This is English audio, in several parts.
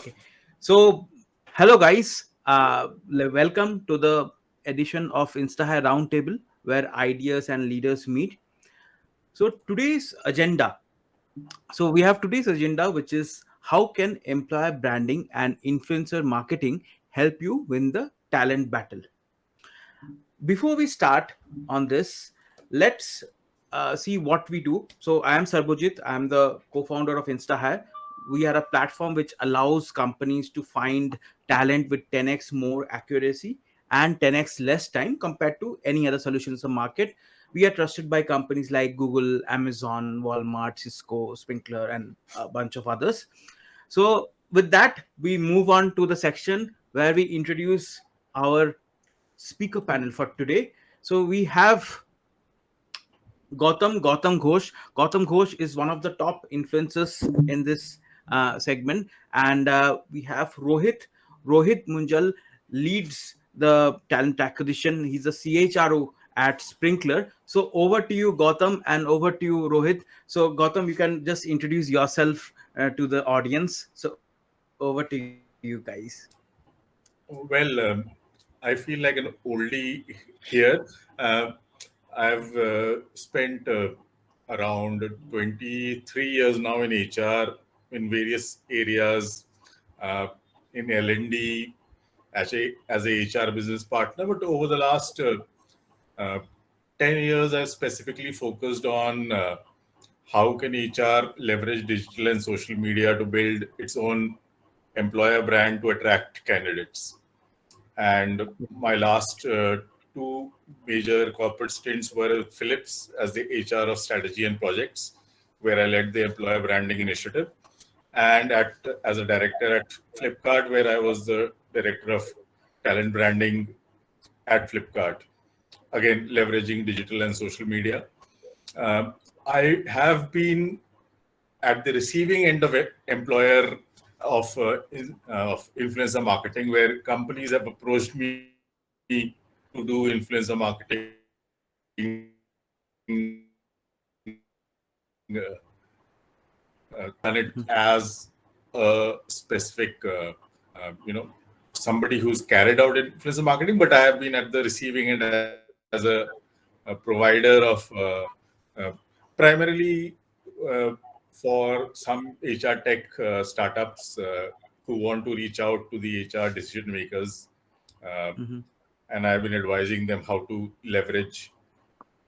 Okay. So, hello guys. Welcome to the edition of Instahyre Roundtable, where ideas and leaders meet. So today's agenda. So we have today's agenda, which is how can employer branding and influencer marketing help you win the talent battle. Before we start on this, let's see what we do. So I am Sarbojit. I am the co-founder of Instahyre. We are a platform which allows companies to find talent with 10x more accuracy and 10x less time compared to any other solutions in the market. We are trusted by companies like Google, Amazon, Walmart, Cisco, Sprinklr, and a bunch of others. So with that, we move on to the section where we introduce our speaker panel for today. So we have Gautam Ghosh. Gautam Ghosh is one of the top influencers in this segment, and we have Rohit Munjal leads the talent acquisition. He's a CHRO at Sprinklr. So over to you, Gautam, and over to you, Rohit. So Gautam, you can just introduce yourself to the audience. So over to you guys. Well, I feel like an oldie here. Uh, I've spent around 23 years now in HR in various areas, uh, in L&D as a HR business partner. But over the last uh, 10 years, I've specifically focused on how can HR leverage digital and social media to build its own employer brand to attract candidates. And my last two major corporate stints were at Philips as the HR of strategy and projects, where I led the employer branding initiative, and as a director at Flipkart, where I was the director of talent branding at Flipkart, again leveraging digital and social media. Um, I have been at the receiving end of it, employer of influencer marketing, where companies have approached me to do influencer marketing, done it as a specific, somebody who's carried out influencer marketing, but I have been at the receiving end as a provider of primarily for some HR tech startups who want to reach out to the HR decision makers. And I've been advising them how to leverage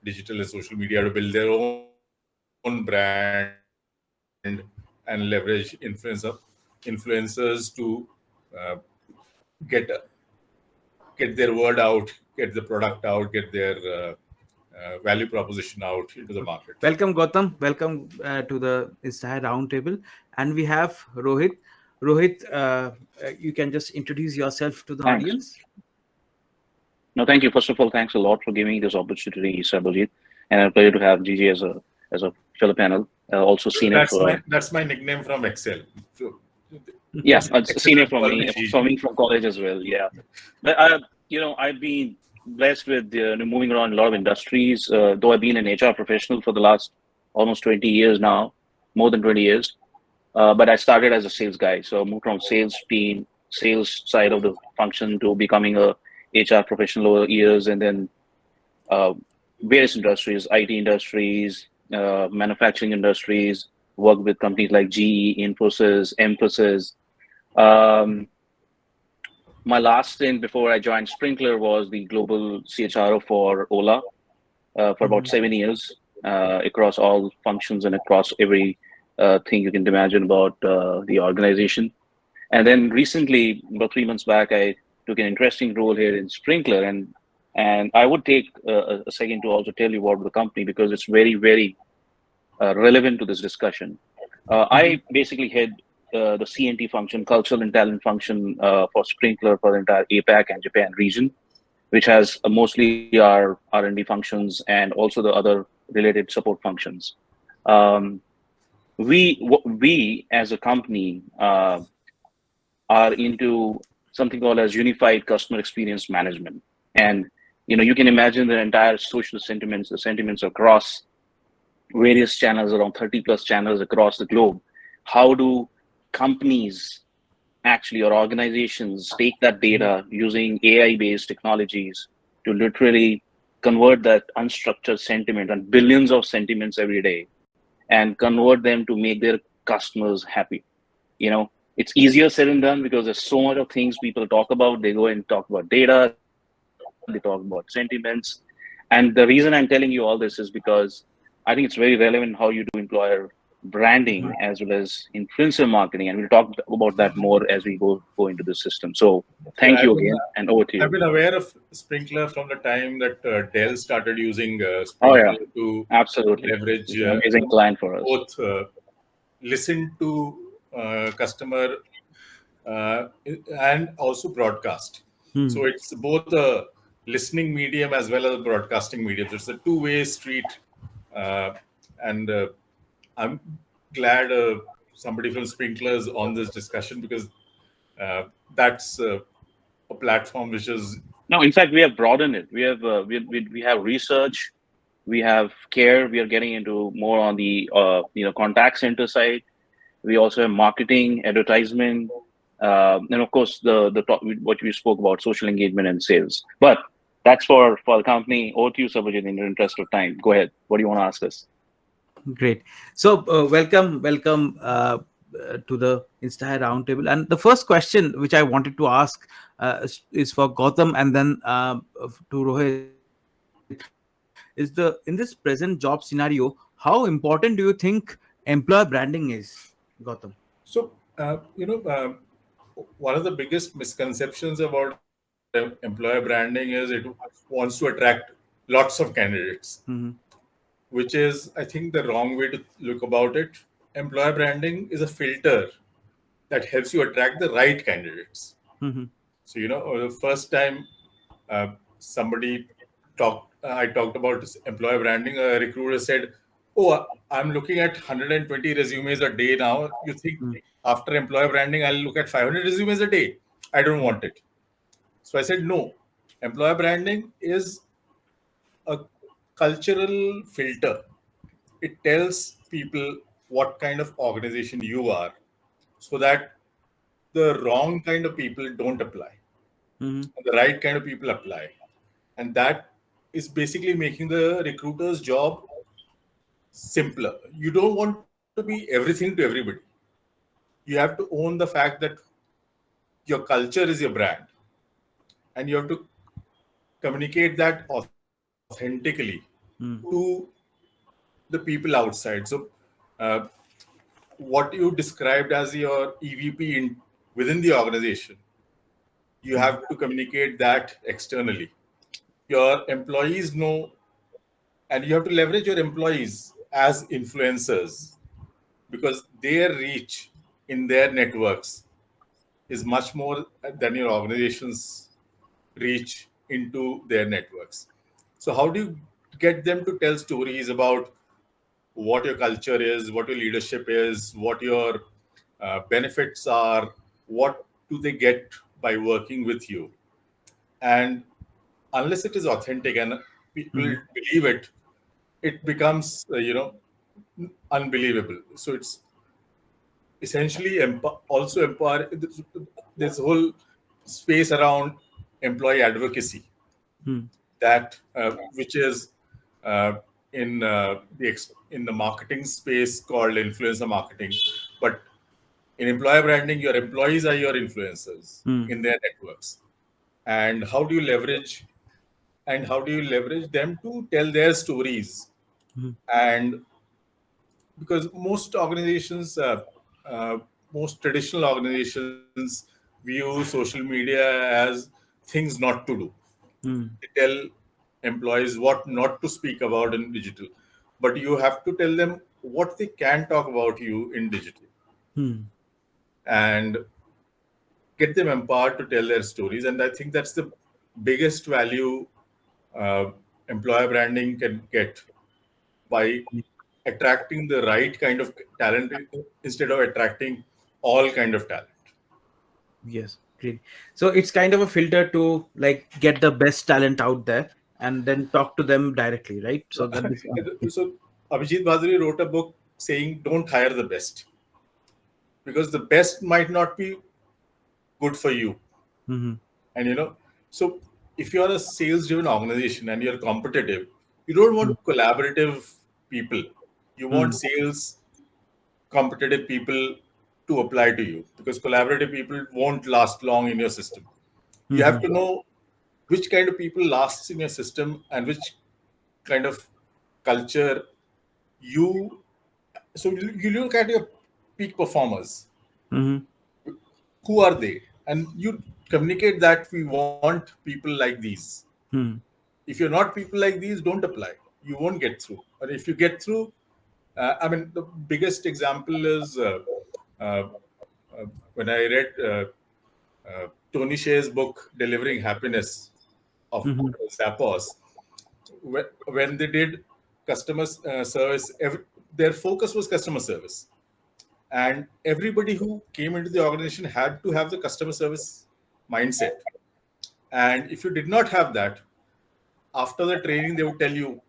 digital and social media to build their own brand and leverage influencers to uh, get get their word out, get the product out, get their value proposition out into the market. Welcome, Gautam. Welcome to the Instahyre Roundtable. And we have Rohit. Rohit, you can just introduce yourself to the Thanks. audience. No, thank you. First of all, thanks a lot for giving me this opportunity, Sarbojit, and a pleasure to have Gigi as a fellow panel. Also senior That's my nickname from Excel. So, yes, senior from me from college as well. Yeah, but I've been blessed with moving around a lot of industries. Though I've been an HR professional for the last almost 20 years now, more than 20 years. But I started as a sales guy, so I moved from sales side of the function to becoming a HR professional over years, and then various industries, IT industries, manufacturing industries, worked with companies like GE, Infosys, Emphasis. My last stint before I joined Sprinklr was the global CHRO for Ola for about 7 years across all functions and across every thing you can imagine about the organization. And then recently, about 3 months back, I took an interesting role here in Sprinklr, and I would take a second to also tell you about the company because it's very, very relevant to this discussion. I basically head the C&T function, cultural and talent function for Sprinklr for the entire APAC and Japan region, which has mostly our R&D functions and also the other related support functions. We as a company are into something called as unified customer experience management. And you can imagine the entire social sentiments, the sentiments across various channels, around 30 plus channels across the globe. How do companies actually, or organizations take that data using AI-based technologies to literally convert that unstructured sentiment and billions of sentiments every day and convert them to make their customers happy. It's easier said than done because there's so much of things people talk about. They go and talk about data, they talk about sentiments. And the reason I'm telling you all this is because I think it's very relevant how you do employer branding as well as influencer marketing. And we'll talk about that more as we go into the system. So thank Yeah, you again, and over to you. I've been aware of Sprinkler from the time that Dell started using Oh yeah, Sprinkler to absolutely. leverage It's an amazing client for us. both listen to customer and also broadcast. So it's both a listening medium as well as a broadcasting medium. So it's a two-way street, uh, and I'm glad somebody from Sprinklers on this discussion because that's a platform which is No, in fact, we have broadened it. We have research, we have care. We are getting into more on the contact center side. We also have marketing, advertisement, and of course what we spoke about, social engagement and sales. But that's for the company. Over to you, Sarbojit, in the interest of time. Go ahead. What do you want to ask us? Great. So, welcome to the Instahyre Roundtable. And the first question which I wanted to ask is for Gautam and then to Rohit. In this present job scenario, how important do you think employer branding is, Gautam? so. One of the biggest misconceptions about employer branding is it wants to attract lots of candidates, which is, I think, the wrong way to look about it. Employer branding is a filter that helps you attract the right candidates. So, the first time somebody I talked about this employer branding, a recruiter said, "Oh, I'm looking at 120 resumes a day now. You think after employer branding, I'll look at 500 resumes a day? I don't want it." So I said, "No, employer branding is a cultural filter. It tells people what kind of organization you are so that the wrong kind of people don't apply, and the right kind of people apply. And that is basically making the recruiter's job simpler. You don't want to be everything to everybody. You have to own the fact that your culture is your brand, and you have to communicate that authentically to the people outside. So, uh, what you described as your EVP within the organization, you have to communicate that externally. Your employees know, and you have to leverage your employees as influencers because their reach in their networks is much more than your organization's reach into their networks. So, how do you get them to tell stories about what your culture is, what your leadership is, what your benefits are, what do they get by working with you? And unless it is authentic and people believe it, it becomes unbelievable. So it's essentially also empower this whole space around employee advocacy that which is uh, in the marketing space called influencer marketing, but in employer branding, your employees are your influencers in their networks. And how do you leverage them to tell their stories? And because uh, most traditional organizations view social media as things not to do. They tell employees what not to speak about in digital, but you have to tell them what they can talk about you in digital and get them empowered to tell their stories. And I think that's the biggest value uh, employer branding can get by attracting the right kind of talent instead of attracting all kind of talent. Yes, great. So it's kind of a filter to like get the best talent out there and then talk to them directly, right? So that is So Abhijit Bhadri wrote a book saying don't hire the best because the best might not be good for you. Mm-hmm. And so if you're a sales driven organization and you're competitive, you don't want collaborative people. You want sales competitive people to apply to you, because collaborative people won't last long in your system. You have to know which kind of people lasts in your system and which kind of culture you. So you look at your peak performers. Mm-hmm. Who are they? And you communicate that we want people like these. Mm-hmm. If you're not people like these, don't apply. You won't get through. Or if you get through, I mean, the biggest example is uh, when I read Tony Hsieh's book, Delivering Happiness of Mm-hmm. Zappos. When they did customer service, their focus was customer service. And everybody who came into the organization had to have the customer service mindset. And if you did not have that, after the training, they would tell you,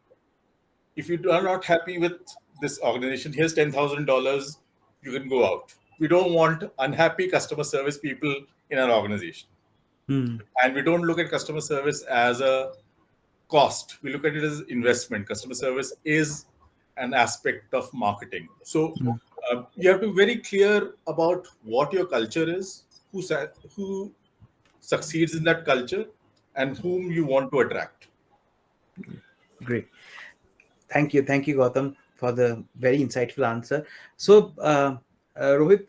if you are not happy with this organization, here's $10,000, you can go out. We don't want unhappy customer service people in our organization. Mm-hmm. And we don't look at customer service as a cost. We look at it as investment. Customer service is an aspect of marketing. So you have to be very clear about what your culture is, who succeeds in that culture, and whom you want to attract. Great. Thank you, Gautam, for the very insightful answer. So, Rohit,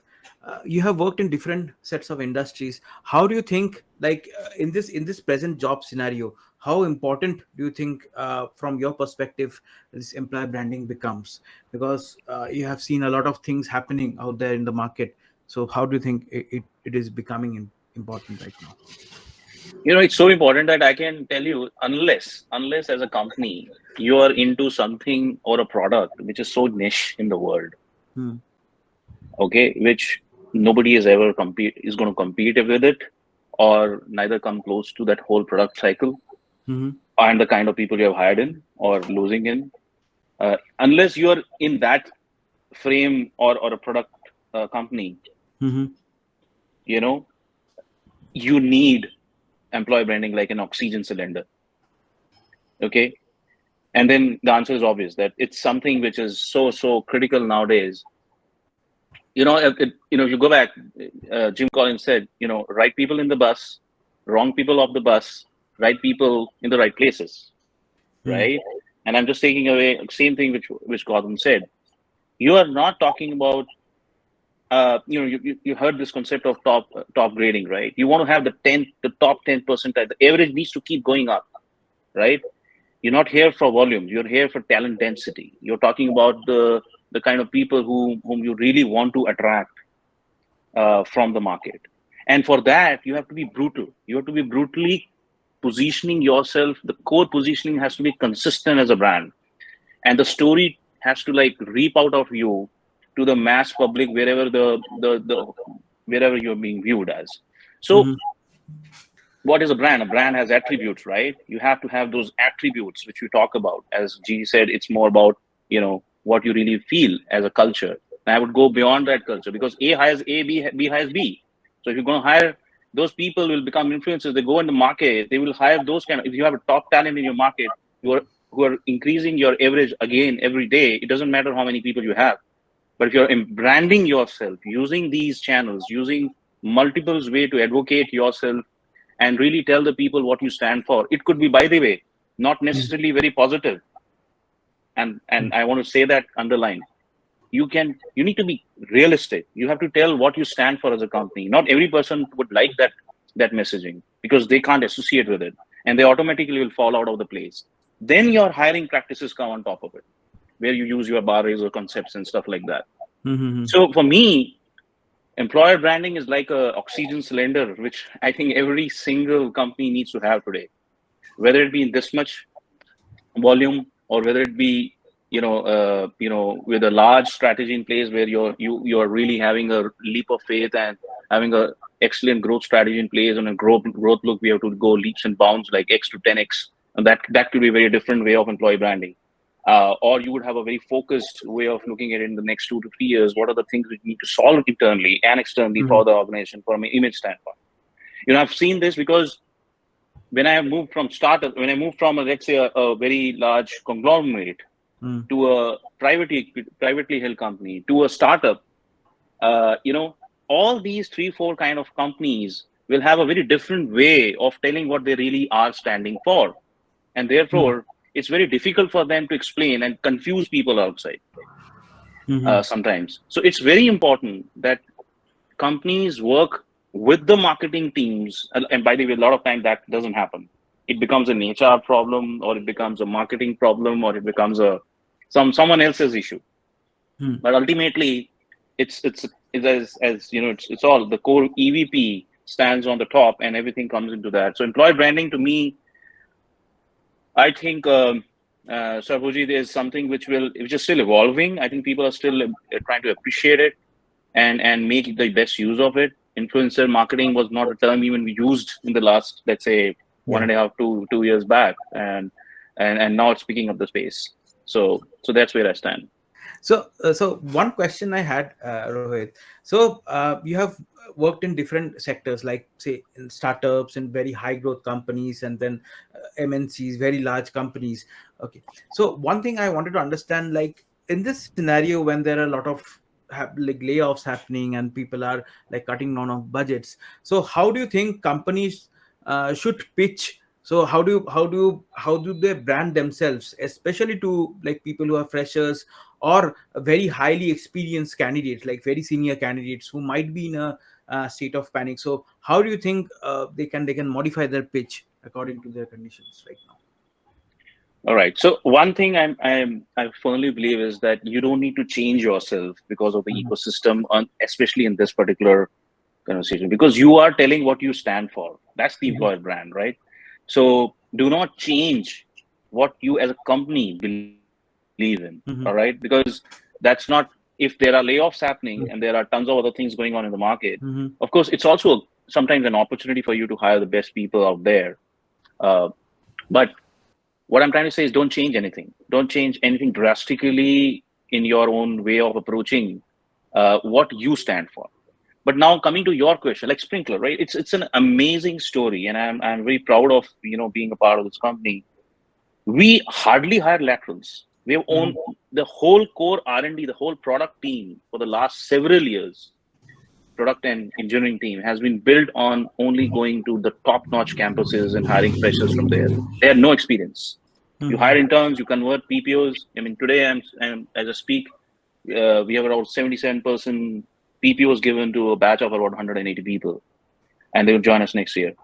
you have worked in different sets of industries. How do you think, like in this present job scenario, how important do you think, from your perspective, this employer branding becomes? Because you have seen a lot of things happening out there in the market. So, how do you think it is becoming important right now? It's so important that I can tell you, unless as a company you are into something or a product which is so niche in the world, Hmm. okay, which nobody is ever going to compete with it, or neither come close to that whole product cycle Mm-hmm. and the kind of people you have hired in or losing in. Unless you are in that frame or a product company, Mm-hmm. you know, you need employee branding like an oxygen cylinder. Okay. And then the answer is obvious that it's something which is so critical nowadays. If you go back, Jim Collins said, right people in the bus, wrong people off the bus, right people in the right places, Hmm. right? And I'm just taking away same thing which Gautam said. You are not talking about, you heard this concept of top grading, right? You want to have the top 10%. The average needs to keep going up, right? You're not here for volume. You're here for talent density. You're talking about the kind of people whom you really want to attract from the market. And for that, you have to be brutal. You have to be brutally positioning yourself. The core positioning has to be consistent as a brand, and the story has to like reap out of you to the mass public wherever the wherever you're being viewed as. So Mm-hmm. what is a brand? A brand has attributes, right? You have to have those attributes which we talk about. As G said, it's more about what you really feel as a culture. And I would go beyond that culture, because A hires A, B hires B. So if you're going to hire those people, will become influencers. They go in the market. They will hire those kind of. If you have a top talent in your market, who are increasing your average again every day. It doesn't matter how many people you have, but if you're branding yourself, using these channels, using multiple way to advocate yourself and really tell the people what you stand for. It could be, by the way, not necessarily very positive. And I want to say that underline. You need to be realistic. You have to tell what you stand for as a company. Not every person would like that messaging, because they can't associate with it, and they automatically will fall out of the place. Then your hiring practices come on top of it, where you use your bar raiser concepts and stuff like that. Mm-hmm. So for me, employer branding is like a oxygen cylinder, which I think every single company needs to have today, whether it be in this much volume, or whether it be with a large strategy in place where you're really having a leap of faith and having a excellent growth strategy in place. On a growth look, we have to go leaps and bounds like X to 10x, and that could be a very different way of employee branding. Or you would have a very focused way of looking at it in the next 2 to 3 years. What are the things we need to solve internally and externally Mm-hmm. for the organization from an image standpoint? I've seen this because when I moved from startup, when I moved from let's say a very large conglomerate to a privately held company to a startup, all these 3-4 kind of companies will have a very different way of telling what they really are standing for, and therefore it's very difficult for them to explain and confuse people outside sometimes. So it's very important that companies work with the marketing teams, and by the way, a lot of time that doesn't happen. It becomes an HR problem, or it becomes a marketing problem, or it becomes someone else's issue. But ultimately, it's as it's all the core EVP stands on the top, and everything comes into that. So employee branding, to me, I think Sarbojit, is something which is still evolving. I think people are still trying to appreciate it and make the best use of it. Influencer marketing was not a term even we used in the last, let's say, 1.5 to 2 years back, and now it's picking up the space. So that's where I stand. So one question I had, Rohit. So you have worked in different sectors, like say in startups and very high growth companies, and then MNCs, very large companies. Okay. So one thing I wanted to understand, like in this scenario, when there are a lot of like layoffs happening and people are like cutting down on budgets. So how do you think companies should pitch? So how do they brand themselves, especially to like people who are freshers or very highly experienced candidates, like very senior candidates who might be in a state of panic? So how do you think they can modify their pitch according to their conditions right now? All right. So one thing I firmly believe is that you don't need to change yourself because of the ecosystem, especially in this particular conversation, because you are telling what you stand for. That's the employer brand, right? So do not change what you as a company believe in. All right, because that's not, if there are layoffs happening and there are tons of other things going on in the market, of course, it's also sometimes an opportunity for you to hire the best people out there. But what I'm trying to say is don't change anything. Don't change anything drastically in your own way of approaching what you stand for. But now coming to your question, like Sprinklr, right? It's an amazing story, and I'm very proud of being a part of this company. We hardly hire laterals. We have owned the whole core R&D, the whole product team for the last several years. Product and engineering team has been built on only going to the top-notch campuses and hiring freshers from there. They had no experience. You hire interns, you convert PPOs. I mean, today I'm as I speak, we have around 77% PPOs given to a batch of about 180 people, and they will join us next year.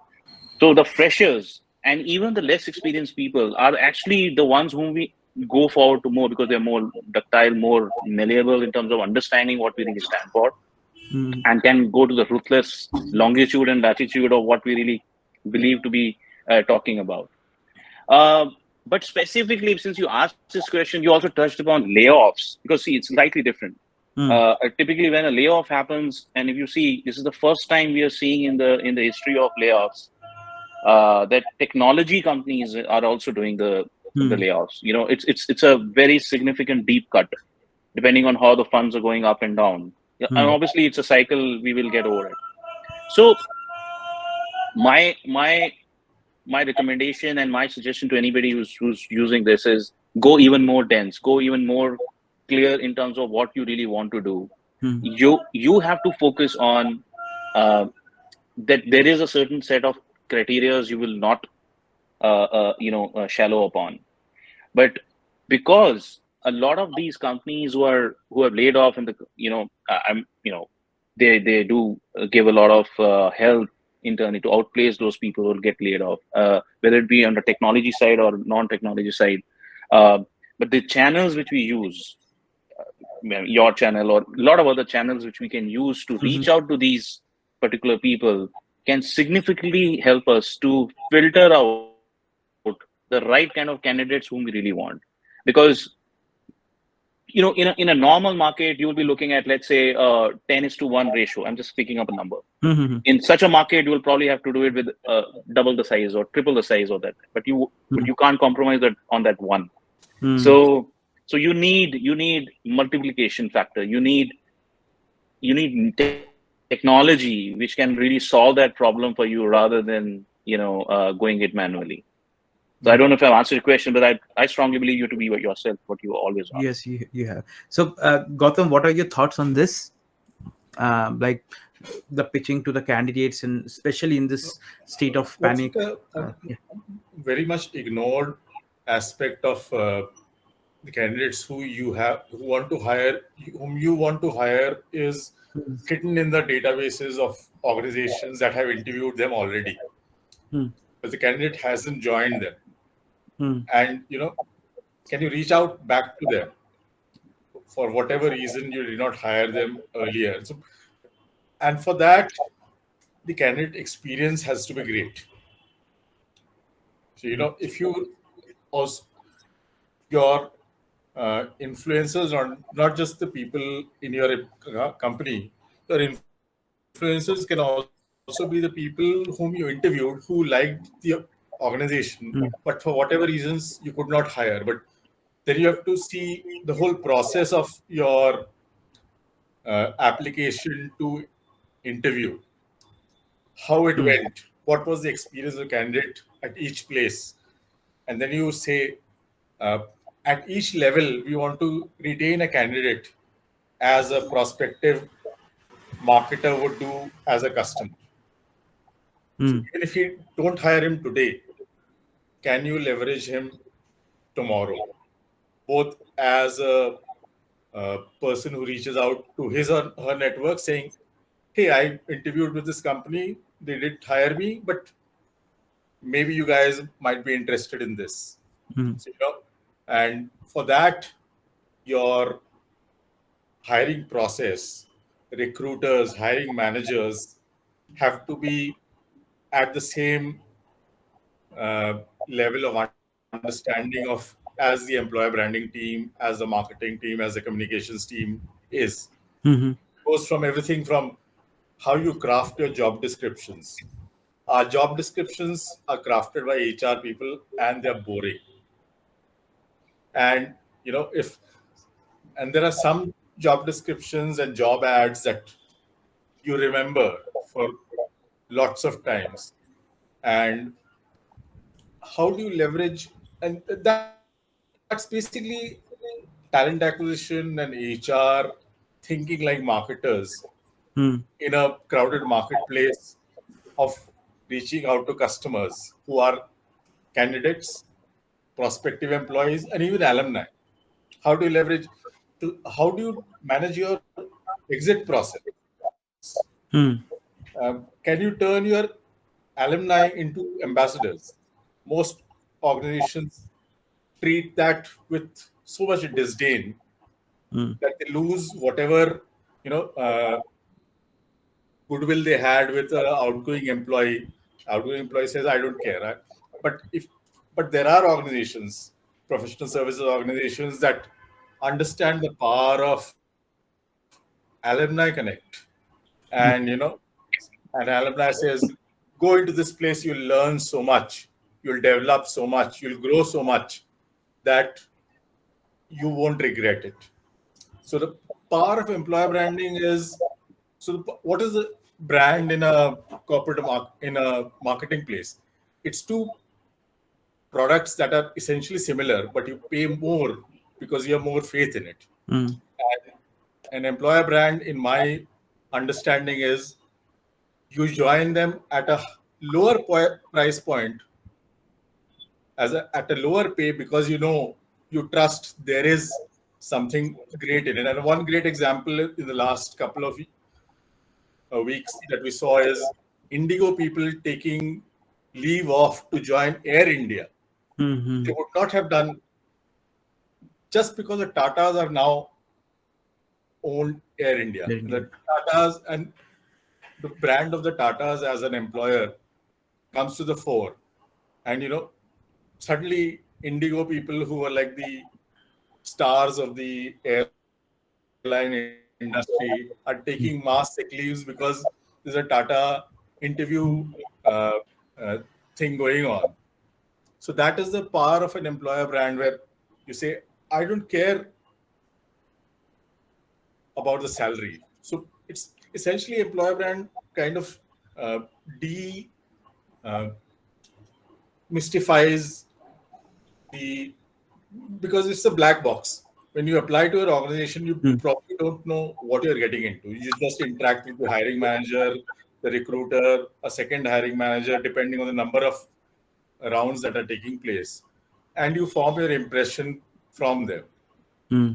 So the freshers and even the less experienced people are actually the ones whom we go forward to more, because they're more ductile, more malleable in terms of understanding what we really stand for, and can go to the ruthless longitude and latitude of what we really believe to be talking about. But specifically, since you asked this question, you also touched upon layoffs, because see, it's slightly different. Typically, when a layoff happens, and if you see, this is the first time we are seeing in the history of layoffs that technology companies are also doing the layoffs. It's a very significant deep cut, depending on how the funds are going up and down. And obviously, it's a cycle. We will get over it. So my recommendation and my suggestion to anybody who's using this is go even more dense, go even more clear in terms of what you really want to do. You have to focus on that there is a certain set of criteria you will not shallow upon. But because a lot of these companies who have laid off in the they do give a lot of help internally to outplace those people who will get laid off, whether it be on the technology side or non-technology side. But the channels which we use, your channel or a lot of other channels which we can use to reach out to these particular people, can significantly help us to filter out the right kind of candidates whom we really want. Because in a normal market, you will be looking at, let's say, 10:1 ratio. I'm just picking up a number. In such a market, you will probably have to do it with double the size or triple the size of that. But you can't compromise that on that one. So you need multiplication factor. You need 10 technology which can really solve that problem for you rather than going it manually. So I don't know if I've answered your question, but I strongly believe you to be yourself, what you always are. Yes, you have. So, Gautam, what are your thoughts on this? Like the pitching to the candidates, and especially in this state of What's panic. the Yeah. very much ignored aspect of the candidates who want to hire, whom you want to hire, is hidden in the databases of organizations that have interviewed them already, Hmm. but the candidate hasn't joined them. Hmm. And can you reach out back to them for whatever reason you did not hire them earlier? So, and for that, the candidate experience has to be great. So if you also your influencers, or not just the people in your company, your influencers can also be the people whom you interviewed who liked the organization, but for whatever reasons you could not hire. But then you have to see the whole process of your application to interview, how it Hmm. went, what was the experience of the candidate at each place. And then you say, uh, at each level, we want to retain a candidate as a prospective marketer would do as a customer. So Hmm. even if you don't hire him today, can you leverage him tomorrow? Both as a person who reaches out to his or her network saying, hey, I interviewed with this company, they did hire me, but maybe you guys might be interested in this. Hmm. So, and for that, your hiring process, recruiters, hiring managers have to be at the same level of understanding of as the employer branding team, as the marketing team, as the communications team is. Hmm. Goes from everything from how you craft your job descriptions. Our job descriptions are crafted by HR people and they're boring. And if and there are some job descriptions and job ads that you remember for lots of times. And how do you leverage, and that's basically talent acquisition and HR thinking like marketers Hmm. in a crowded marketplace of reaching out to customers who are candidates, prospective employees, and even alumni. How do you leverage how do you manage your exit process? Hmm. Can you turn your alumni into ambassadors? Most organizations treat that with so much disdain Hmm. that they lose whatever you know uh, goodwill they had with an outgoing employee. Outgoing employee says, "I don't care." But but there are organizations, professional services organizations, that understand the power of alumni connect, and an alumni says, "Go into this place, you'll learn so much, you'll develop so much, you'll grow so much that you won't regret it." So the power of employer branding is, what is the brand in a in a marketing place? It's two products that are essentially similar, but you pay more because you have more faith in it. Hmm. And an employer brand, in my understanding, is you join them at a lower price point, at a lower pay, because you trust there is something great in it. And one great example in the last couple of weeks that we saw is Indigo people taking leave off to join Air India. Hmm. They would not have done, just because the Tatas have now owned Air India. Very good. The Tatas and the brand of the Tatas as an employer comes to the fore. And suddenly Indigo people, who were like the stars of the airline industry, are taking mass sick leaves because there's a Tata interview uh, uh, thing going on. So that is the power of an employer brand, where you say, I don't care about the salary. So it's essentially employer brand kind of uh, de uh, mystifies the, because it's a black box. When you apply to an organization, you Hmm. probably don't know what you're getting into. You just interact with the hiring manager, the recruiter, a second hiring manager, depending on the number of rounds that are taking place, and you form your impression from them. Hmm.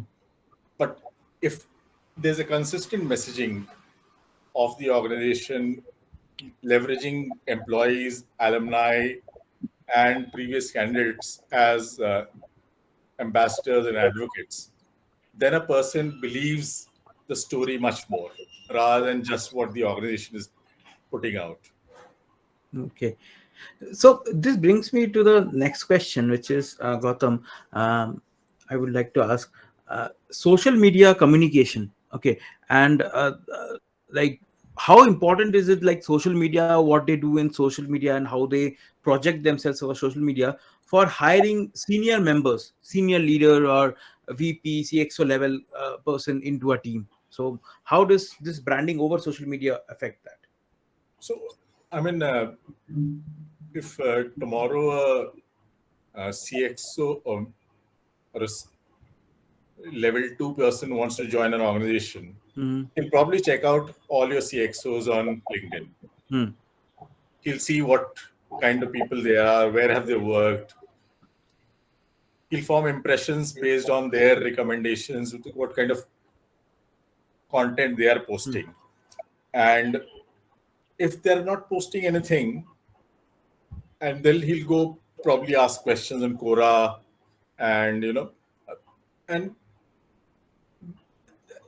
But if there's a consistent messaging of the organization, leveraging employees, alumni, and previous candidates as ambassadors and advocates, then a person believes the story much more rather than just what the organization is putting out. Okay. So this brings me to the next question, which is Gautam. I would like to ask social media communication. Okay, and like how important is it? Like social media, what they do in social media, and how they project themselves over social media for hiring senior members, senior leader or VP, CXO level person into a team. So how does this branding over social media affect that? So, I mean, if tomorrow a CXO or a level 2 person wants to join an organization, Hmm. he'll probably check out all your CXOs on LinkedIn. Hmm. He'll see what kind of people they are, where have they worked. He'll form impressions based on their recommendations, what kind of content they are Hmm. posting. And if they're not posting anything, and then he'll go probably ask questions on Quora, and and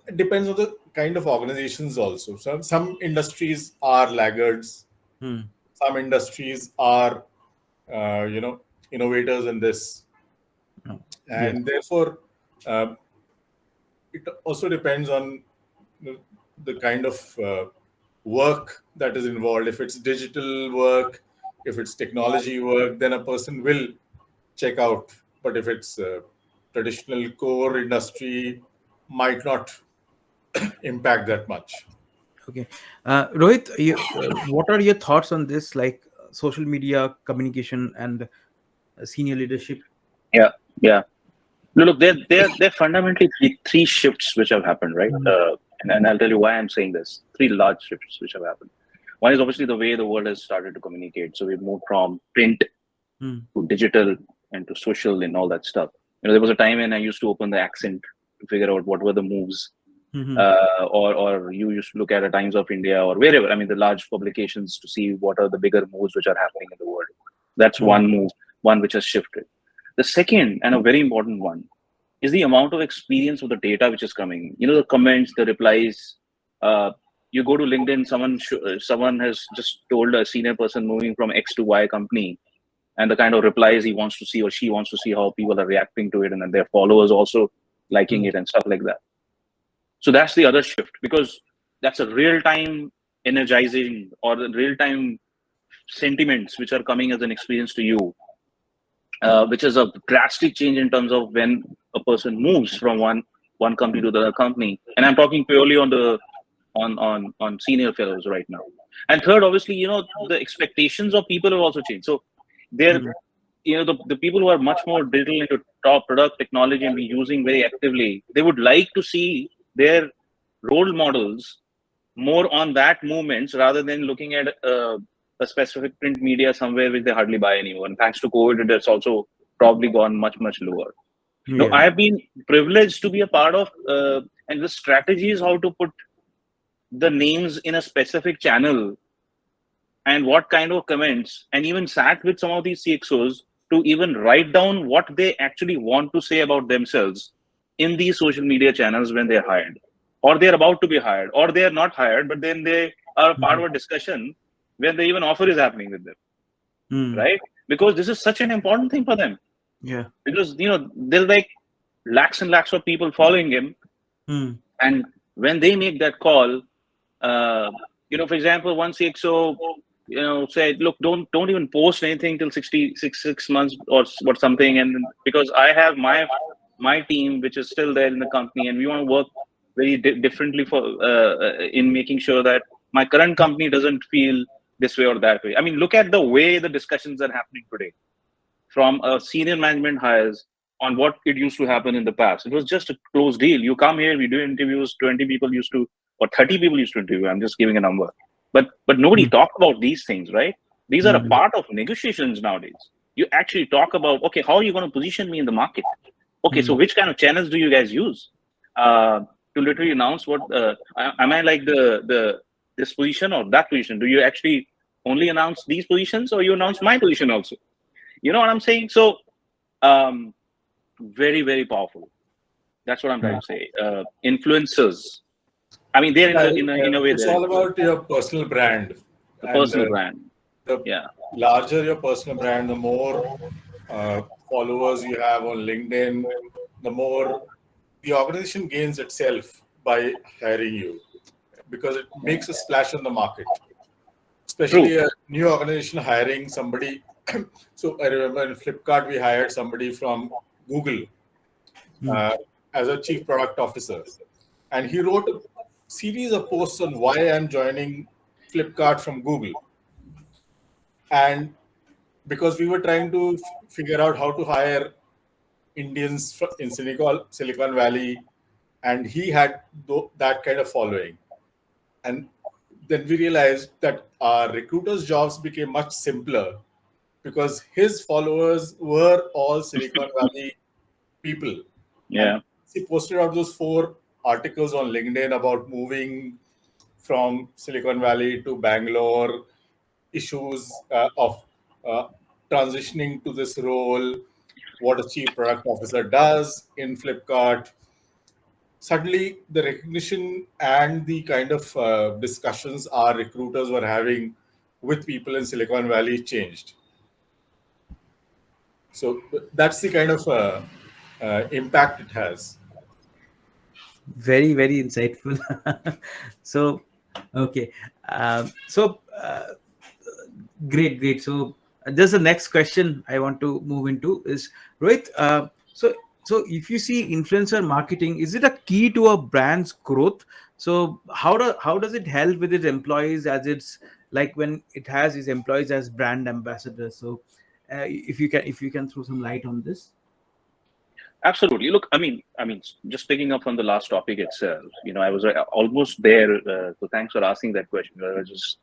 it depends on the kind of organizations also. Some industries are laggards, Hmm. some industries are innovators in this, Oh, yes. and therefore uh, it also depends on the, the kind of work that is involved. If it's digital work, if it's technology work, then a person will check out. But if it's traditional core industry, might not impact that much. Okay. Rohit, what are your thoughts on this, like social media communication and senior leadership? Yeah, yeah. No, look, there are fundamentally three shifts which have happened, right? Mhm. And I'll tell you why I'm saying this. Three large shifts which have happened. One is obviously the way the world has started to communicate. So we've moved from print Hmm. to digital and to social and all that stuff. There was a time when I used to open the Accent to figure out what were the moves, Mhm. or you used to look at the Times of India or wherever. I mean, the large publications to see what are the bigger moves which are happening in the world. That's Hmm. one move, one which has shifted. The second and a very important one is the amount of experience of the data which is coming. The comments, the replies. Uh, you go to LinkedIn, someone has just told a senior person moving from X to Y company, and the kind of replies he wants to see or she wants to see, how people are reacting to it, and then their followers also liking Hmm. it and stuff like that. So that's the other shift, because that's a real time energizing or the real time sentiments which are coming as an experience to you, which is a drastic change in terms of when a person moves from one company to the other company. And I'm talking purely on the on senior fellows right now. And third, obviously, the expectations of people have also changed. So they're Hmm. the people who are much more digital into top product technology and be using very actively, they would like to see their role models more on that movements rather than looking at a specific print media somewhere which they hardly buy anymore. And thanks to COVID, it has also probably gone much, much lower. Now, Yeah. I have been privileged to be a part of, and the strategies how to put the names in a specific channel and what kind of comments, and even sat with some of these CXOs to even write down what they actually want to say about themselves in these social media channels when they're hired, or they're about to be hired, or they're not hired, but then they are a part Mhm. of a discussion when the even offer is happening with them, Hmm. right? Because this is such an important thing for them. Yeah. Because there's like lakhs and lakhs of people following him, Hmm. and when they make that call, uh, for example, one CXO, said, "Look, don't even post anything till 6 months or what something," and because I have my team which is still there in the company, and we want to work very differently for in making sure that my current company doesn't feel this way or that way. I mean, look at the way the discussions are happening today, from a senior management hires on what it used to happen in the past. It was just a closed deal. You come here, we do interviews, 20 people used to, or 30 people used to interview. I'm just giving a number. But nobody talked about these things, right? These are a part of negotiations nowadays. You actually talk about, okay, how are you going to position me in the market? Okay, so which kind of channels do you guys use to literally announce what, am I like this position or that position? Do you actually only announce these positions, or you announce my position also? You know what I'm saying? So very, very powerful. That's what I'm trying to say. Influencers. I mean, they're in a way it's they're all about your personal brand. the And personal brand. the larger your personal brand, the more followers you have on LinkedIn, the more the organization gains itself by hiring you, because it makes a splash in the market. Especially a new organization hiring somebody. So I remember in Flipkart, we hired somebody from Google as a chief product officer. And he wrote a series of posts on why I'm joining Flipkart from Google. And because we were trying to figure out how to hire Indians in Silicon Valley, and he had that kind of following. And then we realized that our recruiters' jobs became much simpler because his followers were all Silicon Valley people. Yeah. And he posted out those 4 articles on LinkedIn about moving from Silicon Valley to Bangalore, issues of transitioning to this role, what a chief product officer does in Flipkart. Suddenly, the recognition and the kind of discussions our recruiters were having with people in Silicon Valley changed. So that's the kind of impact it has. Very, very insightful. So, okay. So, great. So, just the next question I want to move into is, Rohit. So if you see influencer marketing, is it a key to a brand's growth? So how does it help with its employees, as it's like when it has its employees as brand ambassadors? So if you can throw some light on this. Absolutely. Look, I mean, just picking up from the last topic itself, I was almost there. So thanks for asking that question. I was just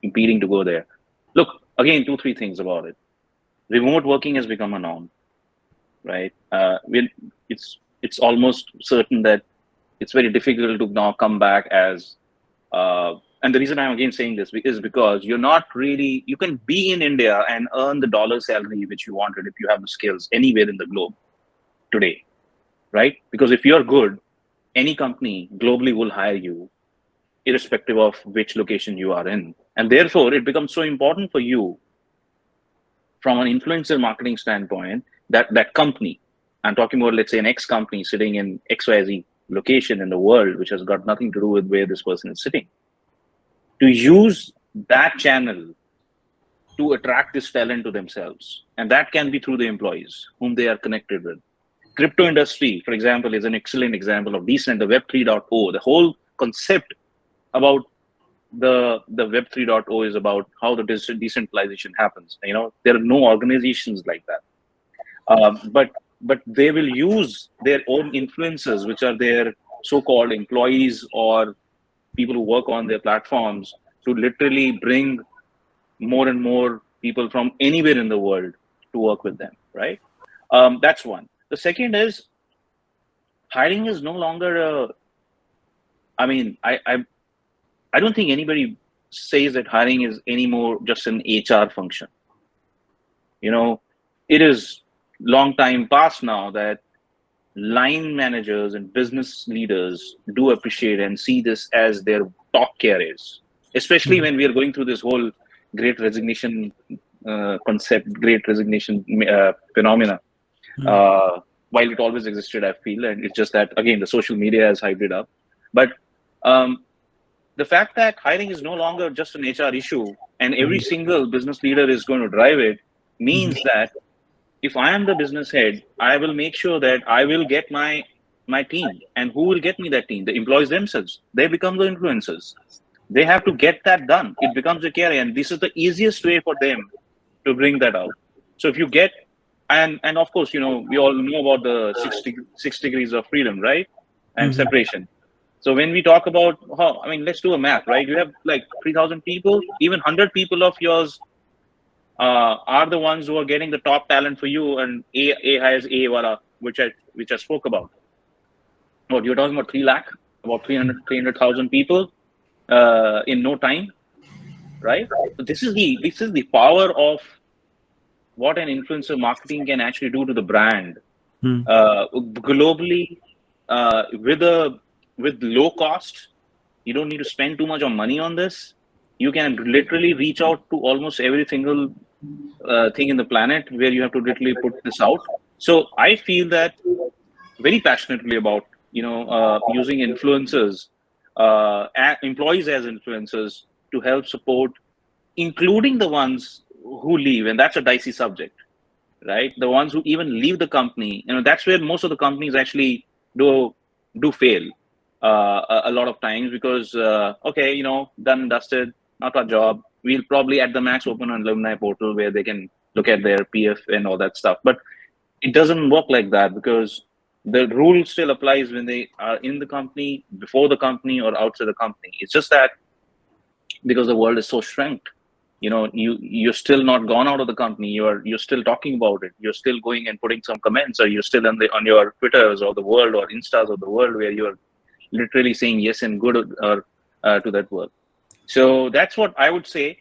impeding to go there. Look, again, 2-3 things about it. Remote working has become a norm, right? It's almost certain that it's very difficult to now come back as. And the reason I'm again saying this is because you can be in India and earn the dollar salary which you wanted if you have the skills anywhere in the globe today, right? Because if you're good, any company globally will hire you irrespective of which location you are in. And therefore, it becomes so important for you from an influencer marketing standpoint that company, I'm talking about, let's say, an X company sitting in XYZ location in the world, which has got nothing to do with where this person is sitting, to use that channel to attract this talent to themselves. And that can be through the employees whom they are connected with. Crypto industry, for example, is an excellent example of decent, the Web 3.0. The whole concept about the Web 3.0 is about how the decentralization happens. There are no organizations like that. But they will use their own influencers, which are their so-called employees or people who work on their platforms, to literally bring more and more people from anywhere in the world to work with them, right? That's one. The second is hiring is no longer I don't think anybody says that hiring is anymore just an HR function. It is long time past now that line managers and business leaders do appreciate and see this as their top careers, especially when we are going through this whole great resignation concept, great resignation phenomena. While it always existed, I feel, and it's just that, again, the social media has hyped it up. But the fact that hiring is no longer just an HR issue and every single business leader is going to drive it means that if I am the business head, I will make sure that I will get my my team. And who will get me that team? The employees themselves. They become the influencers. They have to get that done. It becomes a career, and this is the easiest way for them to bring that out. So if you get, and of course, we all know about the 6 degrees of freedom, right? And Mhm. separation. So when we talk about how, I mean, let's do a math, right? You have like 3,000 people, even 100 people of yours are the ones who are getting the top talent for you, and A hires A wala, which I spoke about. What you're talking about, 3 lakh, about 300,000 people in no time, right? So this is the power of what an influencer marketing can actually do to the brand Hmm. globally, with low cost. You don't need to spend too much of money on this. You can literally reach out to almost every single thing in the planet where you have to literally put this out. So I feel that very passionately about using influencers, employees as influencers to help support, including the ones who leave, and that's a dicey subject, right? The ones who even leave the company, that's where most of the companies actually do fail a lot of times, because okay, done and dusted, not our job. We'll probably at the max open an alumni portal where they can look at their PF and all that stuff. But it doesn't work like that, because the rule still applies when they are in the company, before the company, or outside the company. It's just that because the world is so shrinked, you're still not gone out of the company. You're still talking about it. You're still going and putting some comments, or you're still on your Twitters or the world or Instas of the world, where you're literally saying yes and good, or to that work. So that's what I would say.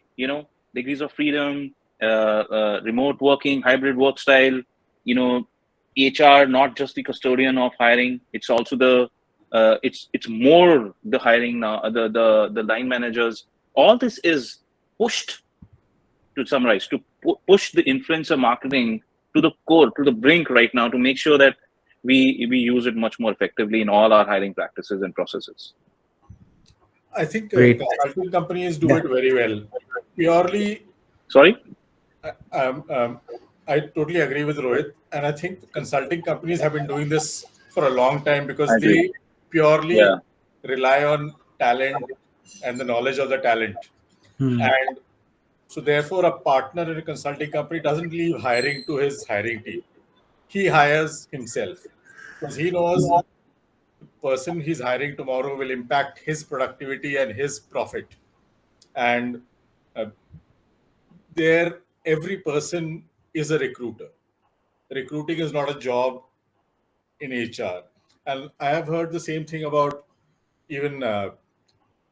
Degrees of freedom, remote working, hybrid work style. You know, HR not just the custodian of hiring. It's also it's more the hiring now. The line managers. All this is pushed, to summarize, to push the influencer marketing to the core, to the brink right now, to make sure that we use it much more effectively in all our hiring practices and processes. I think Great. consulting companies do Yeah. it very well. Purely, Sorry. um, um, I totally agree with Rohit, and I think consulting companies have been doing this for a long time I because agree. they purely Yeah. rely on talent and the knowledge of the talent. Hmm. And so, therefore, a partner in a consulting company doesn't leave hiring to his hiring team. He hires himself because he knows the person he's hiring tomorrow will impact his productivity and his profit. And uh, there, every person is a recruiter. Recruiting is not a job in HR. And I have heard the same thing about even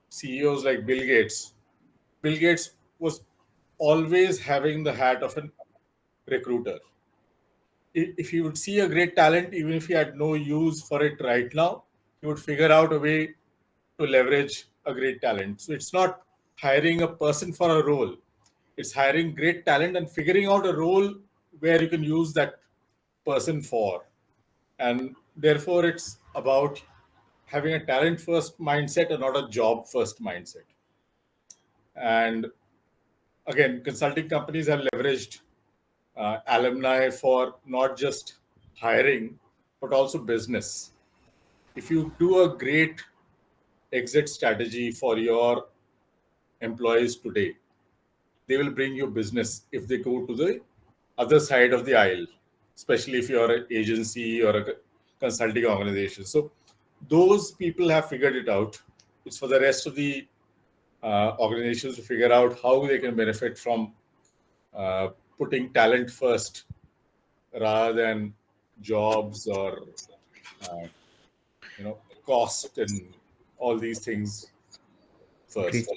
CEOs like Bill Gates. Bill Gates was always having the hat of a recruiter. If he would see a great talent, even if he had no use for it right now, he would figure out a way to leverage a great talent. So it's not hiring a person for a role, it's hiring great talent and figuring out a role where you can use that person for. And therefore, it's about having a talent first mindset and not a job first mindset. And again, consulting companies have leveraged alumni for not just hiring, but also business. If you do a great exit strategy for your employees today, they will bring you business if they go to the other side of the aisle, especially if you're an agency or a consulting organization. So those people have figured it out. It's for the rest of the organizations to figure out how they can benefit from putting talent first rather than jobs or uh, cost and all these things Great. first.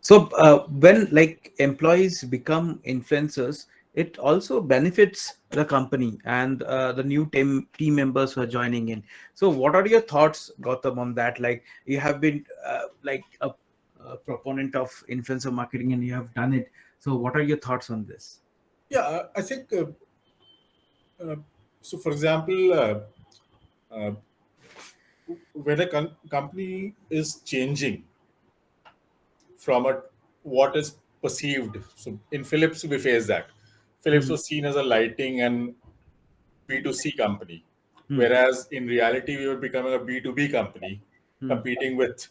So when like employees become influencers, it also benefits the company and the new team members who are joining in. So what are your thoughts, Gautam, on that? Like you have been like a proponent of influencer marketing and you have done it. So what are your thoughts on this? Yeah, I think uh, so. For example, uh, when a company is changing from a what is perceived. So in Philips, we face that. Philips Hmm. was seen as a lighting and B2C company. Whereas in reality, we were becoming a B2B company, competing with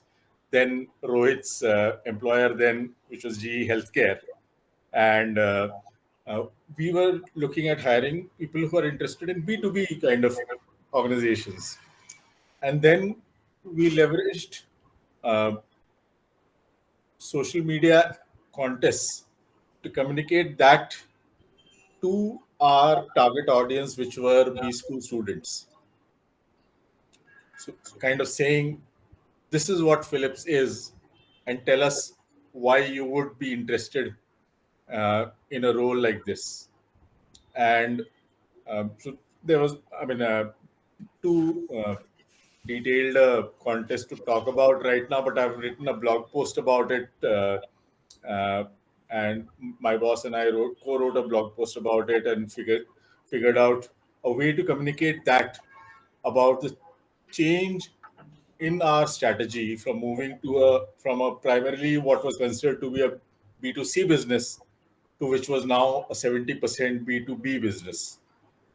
then Rohit's employer, then which was GE Healthcare, and uh, we were looking at hiring people who are interested in B2B kind of organizations, and then we leveraged uh, social media contests to communicate that to our target audience, which were B school students. So, kind of saying, this is what Philips is, and tell us why you would be interested in a role like this. And so there was, I mean, two detailed contest to talk about right now, but I've written a blog post about it. Uh, and my boss and I co-wrote a blog post about it and figured out a way to communicate that about the change in our strategy from moving to a primarily what was considered to be a B2C business to which was now a 70% B2B business,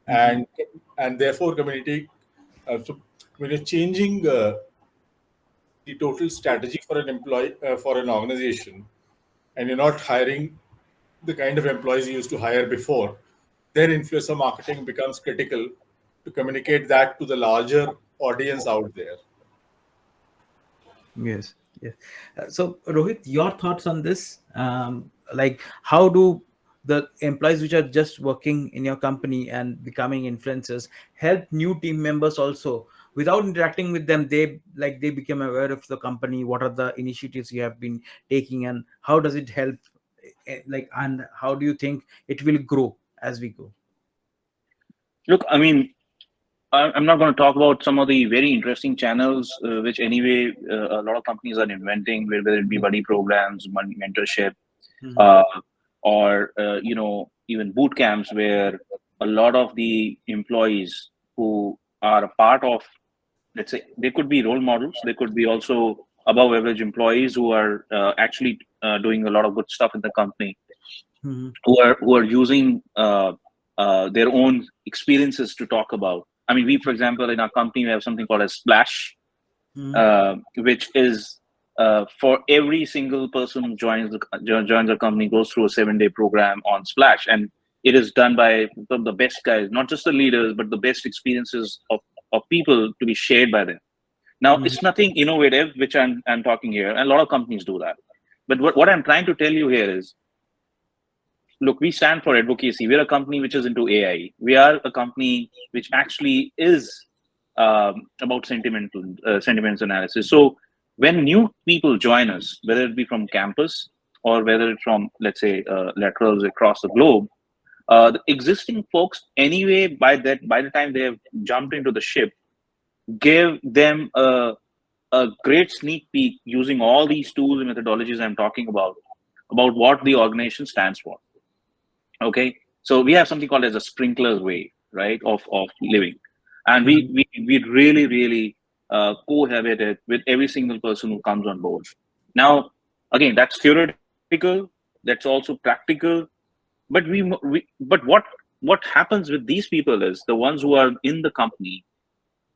and therefore community. So when you're changing the total strategy for an employee for an organization, and you're not hiring the kind of employees you used to hire before, then influencer marketing becomes critical to communicate that to the larger audience out there. Yes, yes. So, Rohit, your thoughts on this? Like, how do the employees which are just working in your company and becoming influencers help new team members also without interacting with them? They become aware of the company. What are the initiatives you have been taking, and how does it help? And how do you think it will grow as we go? Look, I mean, I'm not going to talk about some of the very interesting channels, which anyway a lot of companies are inventing, whether it be buddy programs, mentorship, Mm-hmm. uh, or even boot camps, where a lot of the employees who are a part of, let's say, they could be role models, they could be also above average employees who are actually doing a lot of good stuff in the company, Mm-hmm. who are using their own experiences to talk about. I mean, we, for example, in our company, we have something called a splash, which is for every single person who joins the company, goes through a 7-day program on Splash, and it is done by the best guys, not just the leaders, but the best experiences of people to be shared by them. Now, Mm-hmm. it's nothing innovative, which I'm talking here, and a lot of companies do that. But what I'm trying to tell you here is, look, we stand for advocacy. We're a company which is into AI. We are a company which actually is about sentiments analysis. So when new people join us, whether it be from campus or whether it's from, let's say, laterals across the globe, the existing folks anyway, by the time they have jumped into the ship, give them a great sneak peek using all these tools and methodologies I'm talking about what the organization stands for. Okay, so we have something called as a Sprinklr way, right, of living, and we really cohabit it with every single person who comes on board. Now, again, that's theoretical, that's also practical, but what happens with these people is, the ones who are in the company,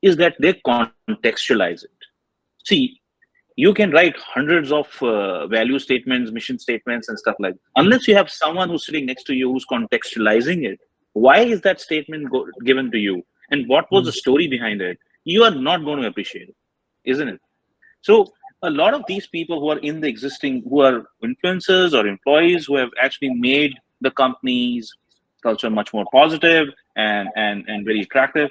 is that they contextualize it. See, you can write hundreds of value statements, mission statements, and stuff like that. Unless you have someone who's sitting next to you who's contextualizing it, why is that statement given to you? And what was the story behind it? You are not going to appreciate it, isn't it? So a lot of these people who are in the existing, who are influencers or employees who have actually made the company's culture much more positive and very attractive,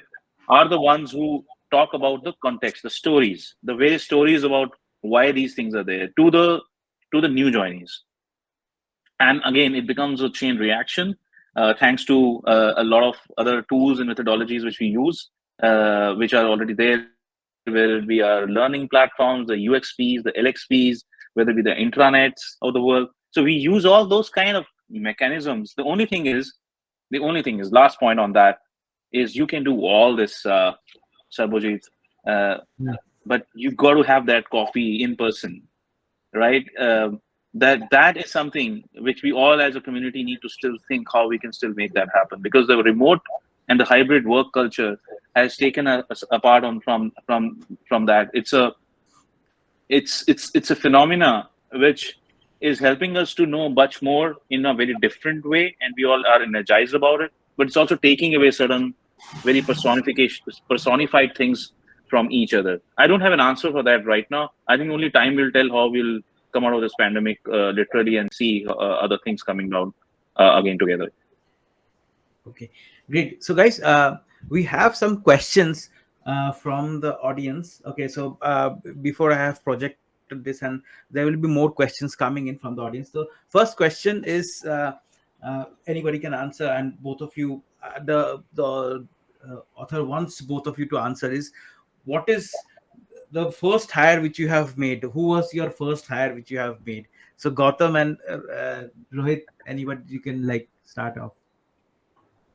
are the ones who talk about the context, the stories, the various stories about why these things are there to the new joinees. And again, it becomes a chain reaction, thanks to a lot of other tools and methodologies which we use, which are already there, whether it be our learning platforms, the UXPs, the LXPs, whether it be the intranets of the world. So we use all those kind of mechanisms. The only thing is, last point on that is, you can do all this, Sarbojit, uh, but you got to have that coffee in person, right? That is something which we all as a community need to still think how we can still make that happen, because the remote and the hybrid work culture has taken us apart on from that. It's a phenomena which is helping us to know much more in a very different way, and we all are energized about it. But it's also taking away certain very personified things from each other. I don't have an answer for that right now. I think only time will tell how we'll come out of this pandemic literally and see other things coming down again together. Okay, great. So, guys, we have some questions from the audience. Okay, so before I have projected this, and there will be more questions coming in from the audience. So, first question is anybody can answer, and both of you, the author wants both of you to answer is, what is the first hire which you have made? Who was your first hire which you have made? So, Gautam and Rohit, anybody, you can like start off.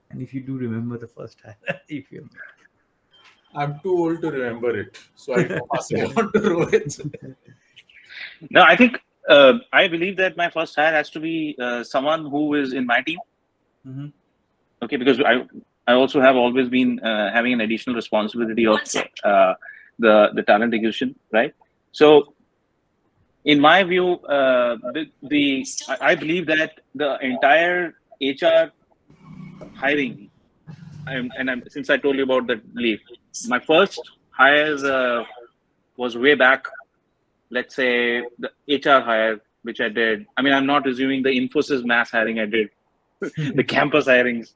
And if you do remember the first time, if you made. I'm too old to remember it, so I'll pass it on to Rohit. No, I think I believe that my first hire has to be someone who is in my team. Mm-hmm. Okay, because I also have always been having an additional responsibility of the talent acquisition, right? So, in my view, I believe that the entire HR hiring, since I told you about that leave, my first hire was way back. Let's say the HR hire, which I did. I mean, I'm not assuming the Infosys mass hiring I did. The campus hirings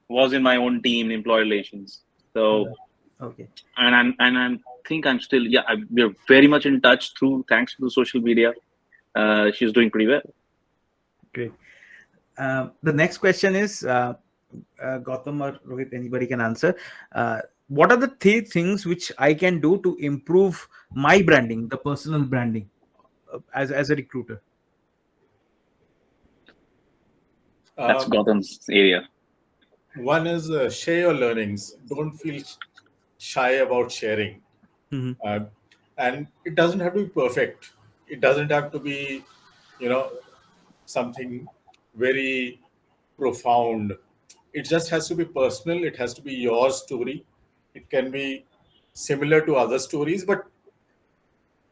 was in my own team, employee relations. So, okay, and I think I'm still, we're very much in touch thanks to the social media. She's doing pretty well. great. The next question is Gautam or Rohit, anybody can answer. What are the three things which I can do to improve my branding, the personal branding, as a recruiter? That's Gautam's area. One is share your learnings. Don't feel shy about sharing. Mm-hmm. And it doesn't have to be perfect. It doesn't have to be, something very profound. It just has to be personal. It has to be your story. It can be similar to other stories, but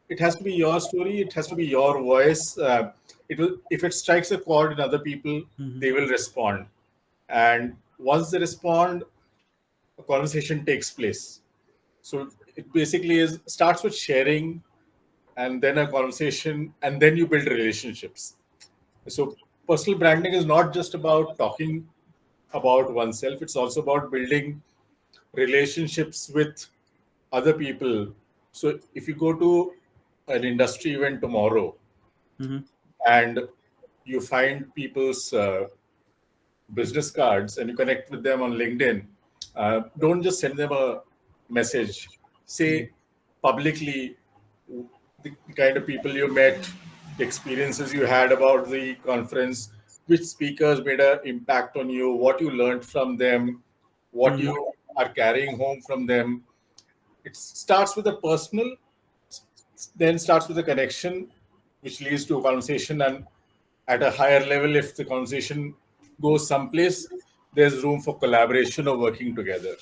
it has to be your story. It has to be your voice. If it strikes a chord in other people, they will respond. And once they respond, a conversation takes place. So it basically starts with sharing, and then a conversation, and then you build relationships. So personal branding is not just about talking about oneself, it's also about building relationships with other people. So if you go to an industry event tomorrow and you find people's business cards and you connect with them on LinkedIn, don't just send them a message. Say publicly the kind of people you met, the experiences you had about the conference, which speakers made an impact on you, what you learned from them, what you are carrying home from them. It starts with a personal, then starts with a connection, which leads to a conversation. And at a higher level, if the conversation goes someplace, there's room for collaboration or working together.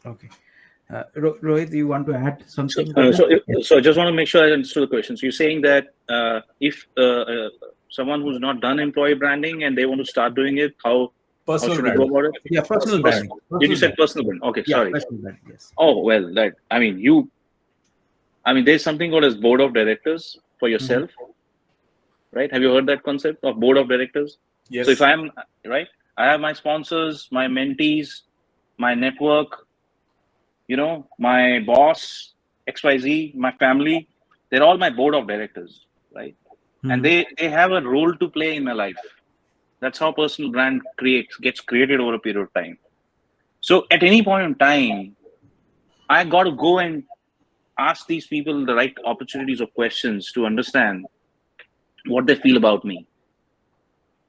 Okay. Rohit, you want to add something? So I just want to make sure I understood the question. So you're saying that if someone who's not done employee branding and they want to start doing it, how should we go about it? Yeah, personal branding. Did you say personal branding? Okay, Yeah, sorry. personal branding, yes. Oh, well, there's something called as board of directors for yourself, right? Have you heard that concept of board of directors? Yes. So if I'm right, I have my sponsors, my mentees, my network, my boss, XYZ, my family, they're all my board of directors, right? And they have a role to play in my life. That's how personal brand gets created over a period of time. So at any point in time, I got to go and ask these people the right opportunities or questions to understand what they feel about me,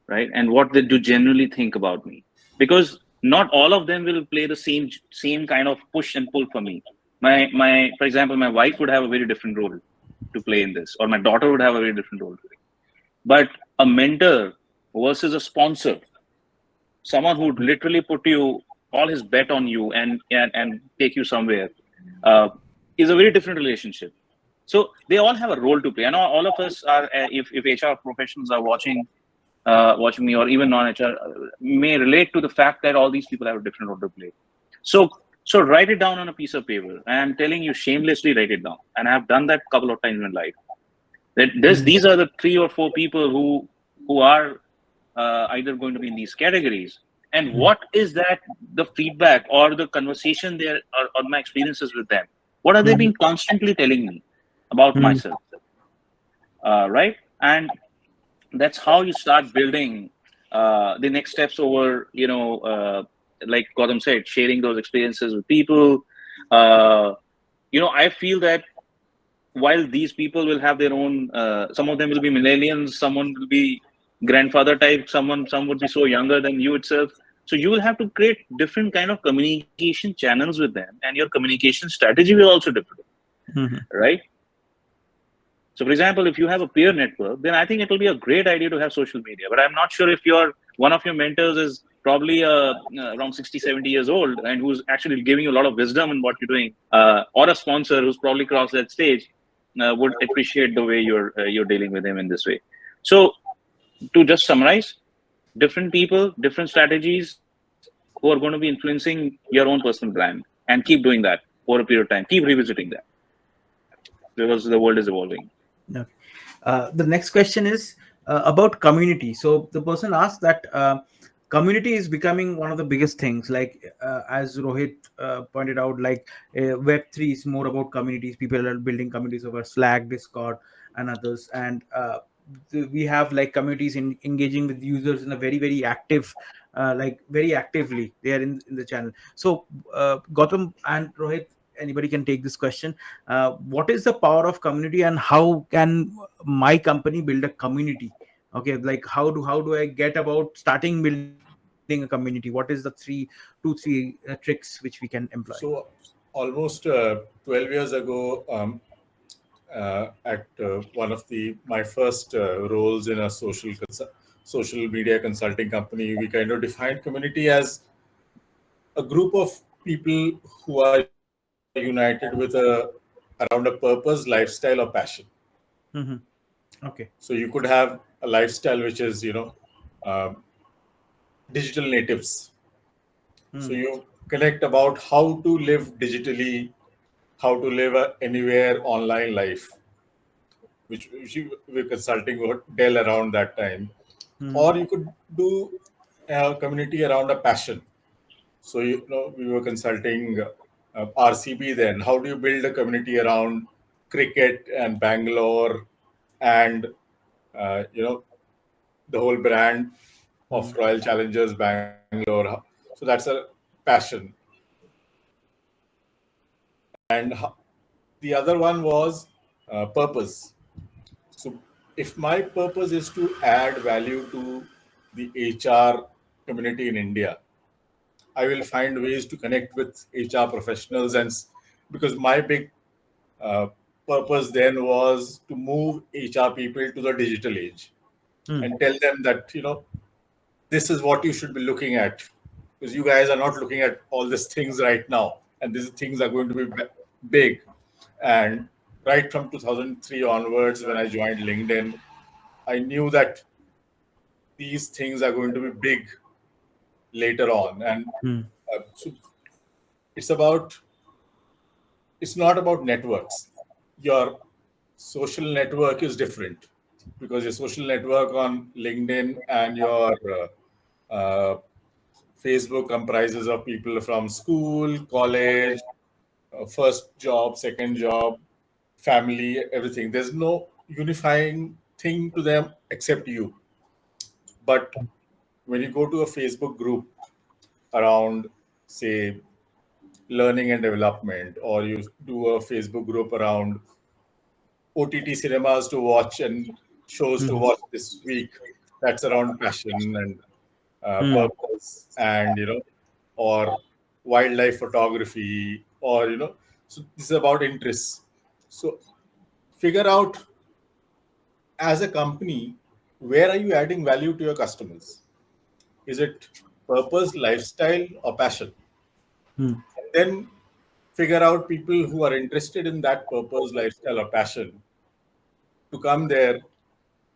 right? And what they do generally think about me. Because not all of them will play the same kind of push and pull for me. For example, my wife would have a very different role to play in this, or my daughter would have a very different role to play. But a mentor versus a sponsor, someone who would literally put you all his bet on you and take you somewhere, uh, is a very different relationship. So they all have a role to play. I know all of us are, if HR professionals are watching me, or even non-HR, may relate to the fact that all these people have a different role to play. So so write it down on a piece of paper. And I'm telling you, shamelessly write it down. And I've done that a couple of times in life. That these are the 3 or 4 people who are either going to be in these categories. And what is that the feedback or the conversation there, or my experiences with them? What are they being constantly telling me about myself? Right? And that's how you start building the next steps over, like Gautam said, sharing those experiences with people. uh, I feel that while these people will have their own, some of them will be millennials, someone will be grandfather type, some would be so younger than you itself. So you will have to create different kind of communication channels with them, and your communication strategy will also differ, right? So, for example, if you have a peer network, then I think it will be a great idea to have social media. But I'm not sure if one of your mentors is probably around 60, 70 years old, and who's actually giving you a lot of wisdom in what you're doing, or a sponsor who's probably crossed that stage, would appreciate the way you're dealing with him in this way. So, to just summarize, different people, different strategies, who are going to be influencing your own personal brand, and keep doing that over a period of time. Keep revisiting that because the world is evolving. Okay. The next question is about community. So the person asked that community is becoming one of the biggest things. Like as Rohit pointed out, like Web3 is more about communities. People are building communities over Slack, Discord, and others. And we have like communities engaging with users in a very very active, like very actively. They are in the channel. So Gautam and Rohit, anybody can take this question. What is the power of community, and how can my company build a community? Okay, like how do I get about starting building a community? What is the two three tricks which we can employ? So almost 12 years ago, at one of my first roles in a social media consulting company, we kind of defined community as a group of people who are united with around a purpose, lifestyle, or passion. Hmm. Okay. So you could have a lifestyle which is, um, digital natives. So Hmm. you connect about how to live digitally, how to live a anywhere online life, which you were consulting with Dell around that time. Or you could do a community around a passion. So, we were consulting RCB then. How do you build a community around cricket and Bangalore and, the whole brand of Royal Challengers Bangalore? So that's a passion. And the other one was purpose. So if my purpose is to add value to the HR community in India, I will find ways to connect with HR professionals, because my big uh, purpose then was to move HR people to the digital age and tell them that this is what you should be looking at, because you guys are not looking at all these things right now, and these things are going to be big. And right from 2003 onwards, when I joined LinkedIn, I knew that these things are going to be big later on. And so it's about it's not about networks. Your social network is different, because your social network on LinkedIn and your Facebook comprises of people from school, college, first job, second job, family, everything. There's no unifying thing to them except you. But when you go to a Facebook group around, say, learning and development, or you do a Facebook group around OTT cinemas to watch and shows to watch this week, that's around passion and purpose, and or wildlife photography, or so this is about interests. So figure out, as a company, where are you adding value to your customers? Is it purpose, lifestyle, or passion? And then figure out people who are interested in that purpose, lifestyle, or passion to come there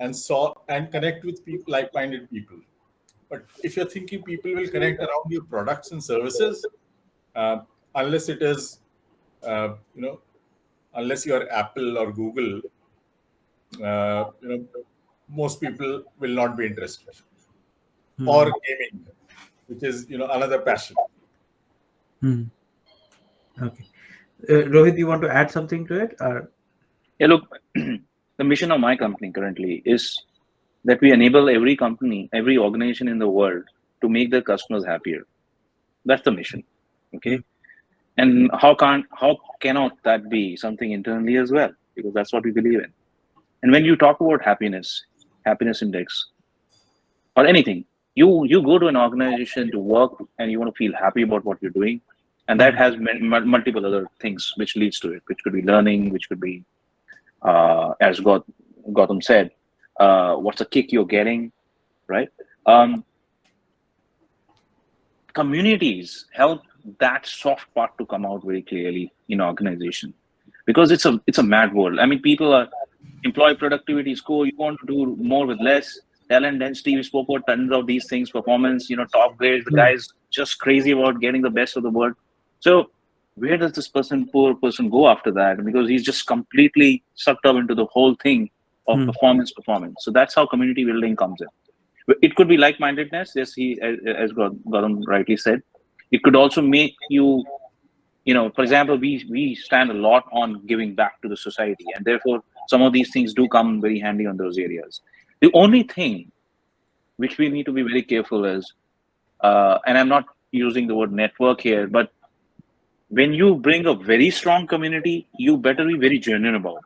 and connect with people, like-minded people. But if you're thinking people will connect around your products and services, uh, unless it is, uh, you know, unless you're Apple or Google, uh, you know, most people will not be interested. Or gaming, which is another passion. Okay. Rohit, you want to add something to it? Yeah, look, the mission of my company currently is that we enable every company, every organization in the world to make their customers happier. That's the mission. Okay. And how cannot that be something internally as well? Because that's what we believe in. And when you talk about happiness index, or anything, you go to an organization to work and you want to feel happy about what you're doing, and that has multiple other things which leads to it, which could be learning, which could be, as Gautam said, what's the kick you're getting, right? Um, Communities help that soft part to come out very clearly in organization, because it's a mad world. I mean, people are employee productivity is cool. You want to do more with less. Talent density, we spoke about tons of these things. Performance, top grades. The guy's just crazy about getting the best of the world. So where does this poor person go after that? Because he's just completely sucked up into the whole thing of performance. So that's how community building comes in. It could be like-mindedness, yes. As Gautam rightly said, it could also make you, for example, we stand a lot on giving back to the society, and therefore some of these things do come very handy on those areas. The only thing which we need to be very careful is, and I'm not using the word network here, but when you bring a very strong community, you better be very genuine about it.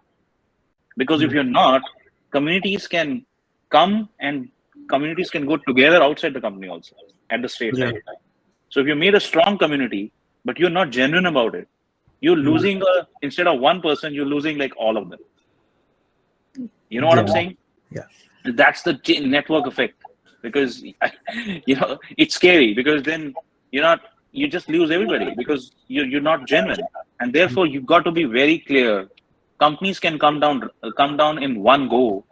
Because if you're not, communities can come and communities can go together outside the company also at the state level. So if you made a strong community, but you're not genuine about it, you're losing instead of one person, you're losing like all of them. You know what I'm saying? Yeah. That's the network effect, because it's scary, because then you just lose everybody because you're not genuine, and therefore you've got to be very clear. Companies can come down in one go.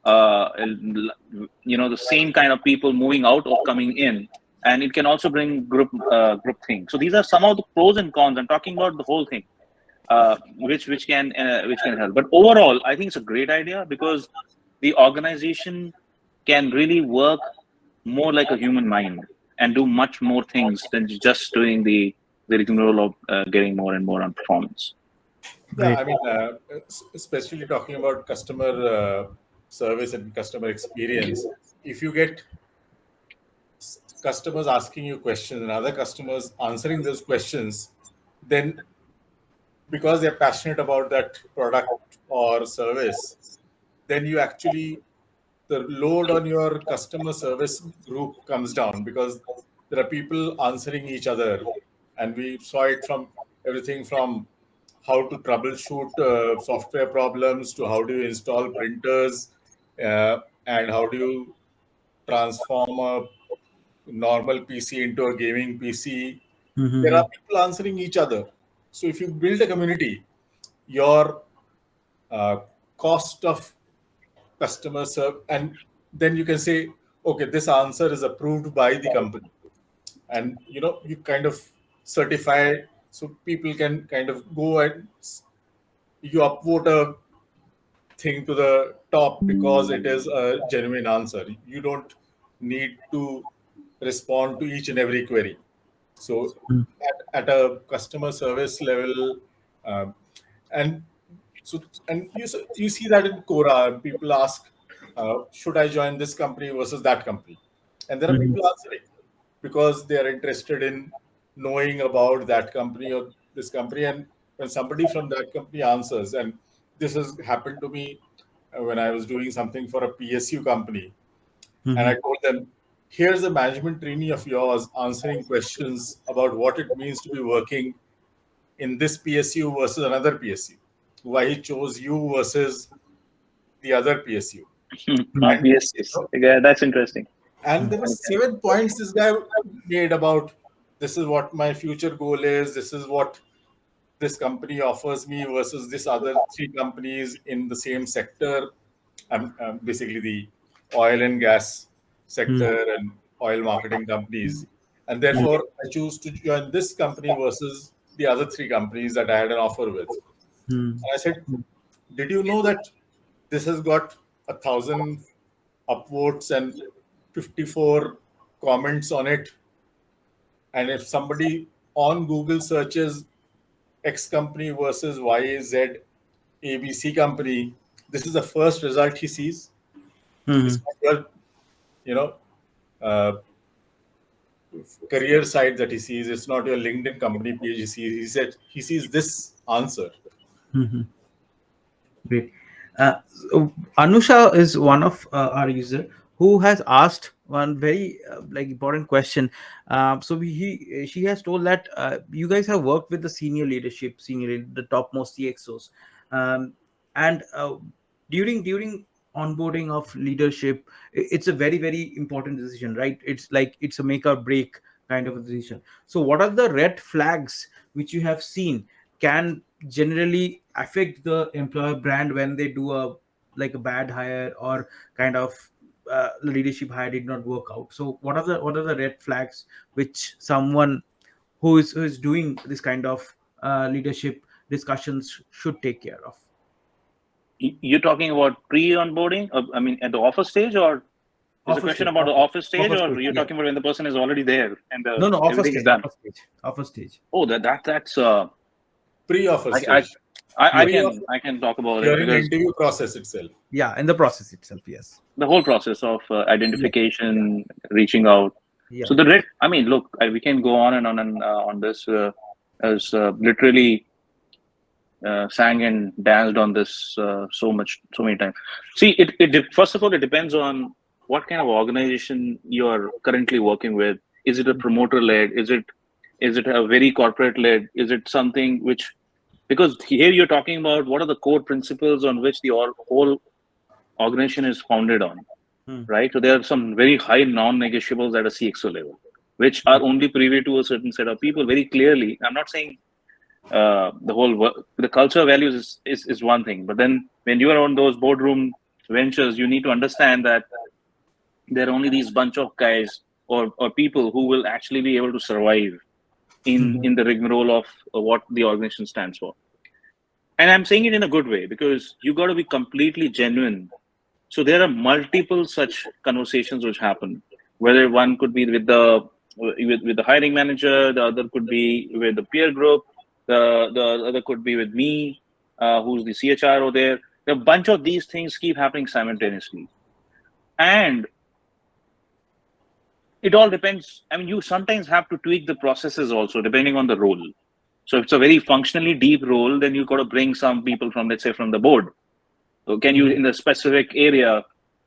The same kind of people moving out or coming in, and it can also bring group thing. So these are some of the pros and cons. I'm talking about the whole thing, which can help. But overall, I think it's a great idea, because the organization can really work more like a human mind and do much more things than just doing the rigmarole of getting more and more on performance. Yeah, I mean, especially talking about customer service and customer experience. If you get customers asking you questions and other customers answering those questions, then because they're passionate about that product or service, then you actually, the load on your customer service group comes down, because there are people answering each other. And we saw it from everything from how to troubleshoot software problems to how do you install printers, and how do you transform a normal PC into a gaming PC. There are people answering each other. So if you build a community, your uh, cost of customer service, and then you can say, okay, this answer is approved by the company, and you kind of certify, so people can kind of go and you upvote a thing to the top because it is a genuine answer. You don't need to respond to each and every query. So at a customer service level, um, and you see that in Quora, people ask, should I join this company versus that company? And there are people answering because they are interested in knowing about that company or this company. And when somebody from that company answers, and this has happened to me when I was doing something for a PSU company, and I told them, here's a management trainee of yours answering questions about what it means to be working in this PSU versus another PSU, why he chose you versus the other PSU. And, Yes, yeah, that's interesting. and there were 7 points this guy made about this is what my future goal is, this is what this company offers me versus this other three companies in the same sector. I'm basically the oil and gas sector and oil marketing companies. And therefore, I choose to join this company versus the other three companies that I had an offer with. And I said, did you know that this has got 1,000 upvotes and 54 comments on it? And if somebody on Google searches X company versus YZ ABC company, this is the first result he sees. It's not your, you know, uh, career site that he sees. It's not your LinkedIn company page he sees. He said he sees this answer. Great. So Anusha is one of our user who has asked one very like important question. She has told that you guys have worked with the senior leadership, the topmost CXOs, and during onboarding of leadership, it's a very important decision, right? It's like it's a make or break kind of a decision. So, what are the red flags which you have seen can generally affect the employer brand when they do a like a bad hire or kind of leadership hire did not work out? So what are the red flags which someone who is doing this kind of leadership discussions should take care of? You're talking about pre-onboarding? I mean, at the offer stage, or is the Offer question stage, about the offer stage, offer or stage, you're yeah. talking about when the person is already there and No, offer everything is stage, done? offer stage. Oh, that's Pre-offer I stage. I Pre-offer can talk about it during the because interview process itself. Yeah, in the process itself, yes. the whole process of Yeah, identification, reaching out. yeah. So I mean, look, we can go on and on this as literally sang and danced on this so many times. See, first of all, it depends on what kind of organization you are currently working with. Is it a promoter led? Is it a very corporate led? Is it something which, because here you're talking about what are the core principles on which the whole organization is founded on, right? So there are some very high non-negotiables at a CXO level, which are only privy to a certain set of people very clearly. I'm not saying the culture values is one thing, but then when you are on those boardroom ventures, you need to understand that there are only these bunch of guys or people who will actually be able to survive in the rigmarole of what the organization stands for. And I'm saying it in a good way because you got to be completely genuine. So there are multiple such conversations which happen, whether one could be with the hiring manager, the other could be with the peer group, the other could be with me, who's the CHRO there. A bunch of these things keep happening simultaneously. And it all depends. I mean, you sometimes have to tweak the processes also depending on the role. So if it's a very functionally deep role, then you've got to bring some people from, let's say, from the board. So can you, in the specific area,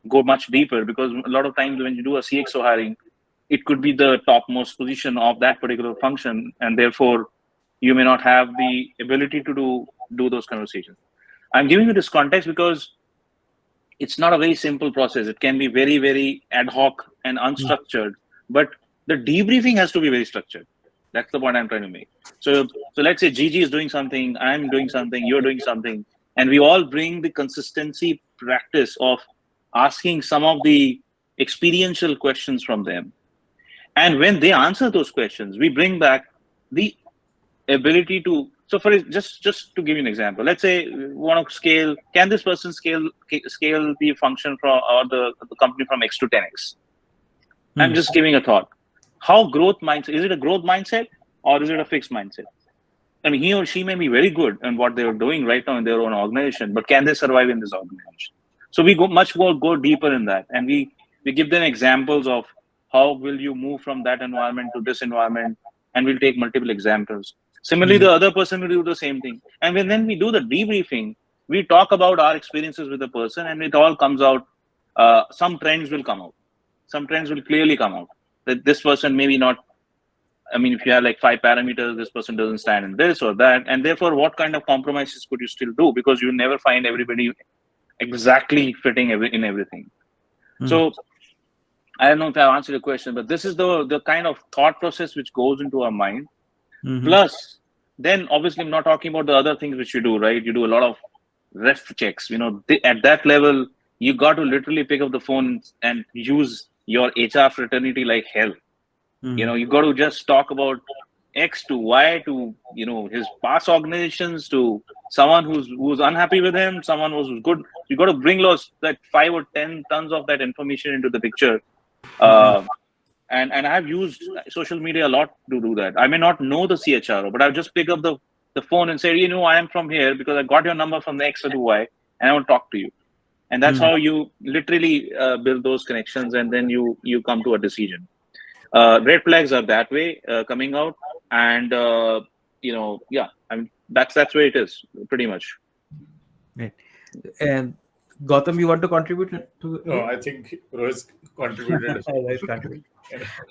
go much deeper? Because a lot of times when you do a CXO hiring, it could be the topmost position of that particular function, and therefore you may not have the ability to do those conversations. I'm giving you this context because it's not a very simple process. It can be very ad hoc and unstructured, but the debriefing has to be very structured. That's the point I'm trying to make. So let's say Gigi is doing something, I'm doing something, you're doing something, and we all bring the consistency practice of asking some of the experiential questions from them. And when they answer those questions, we bring back the ability to. So for just to give you an example, let's say we want to scale. Can this person scale the function from or the company from X to 10x? I'm just giving a thought. How growth mindset, is it a growth mindset or is it a fixed mindset? I mean, he or she may be very good in what they're doing right now in their own organization, but can they survive in this organization? So we go deeper in that, and we give them examples of how will you move from that environment to this environment, and we'll take multiple examples. Similarly, the other person will do the same thing, and then we do the debriefing, we talk about our experiences with the person, and it all comes out. Some trends will come out. Some trends will clearly come out that this person maybe not. I mean, if you have like 5 parameters, this person doesn't stand in this or that, and therefore, what kind of compromises could you still do? Because you never find everybody exactly fitting in everything. So I don't know if I answered your question, but this is the kind of thought process which goes into our mind. Mm-hmm. Plus, then obviously I'm not talking about the other things which you do, right? You do a lot of ref checks. At that level, you got to literally pick up the phone and use your HR fraternity like hell. Mm-hmm. You got to just talk about X to Y to his past organizations, to someone who's unhappy with him, someone who's good. You got to bring those like 5 or 10 tons of that information into the picture. Mm-hmm. Uh, and I've used social media a lot to do that. I may not know the CHRO, but I'll just pick up the phone and say, I am from here because I got your number from the X or the Y, and I want to talk to you. And that's how you literally build those connections, and then you come to a decision. Red flags are that way coming out, and yeah, that's where it is pretty much. Right. And Gautam, you want to contribute to No, it? I think Rohit contributed. Right, contribute.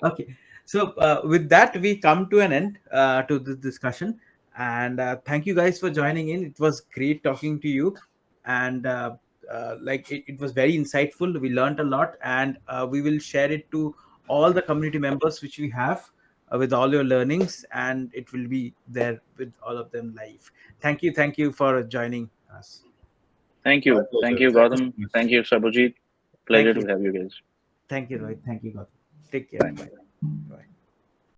Okay. So with that, we come to an end to this discussion. And thank you guys for joining in. It was great talking to you. And it was very insightful. We learned a lot, and we will share it to all the community members which we have with all your learnings, and it will be there with all of them live. Thank you for joining us. My Thank pleasure. you, Thank you so Gautam. much. Thank you, Sarbojit. Pleasure Thank to you. have you guys. Thank you, Rohit. Thank you, Gautam. Take care. Bye. Bye. Bye.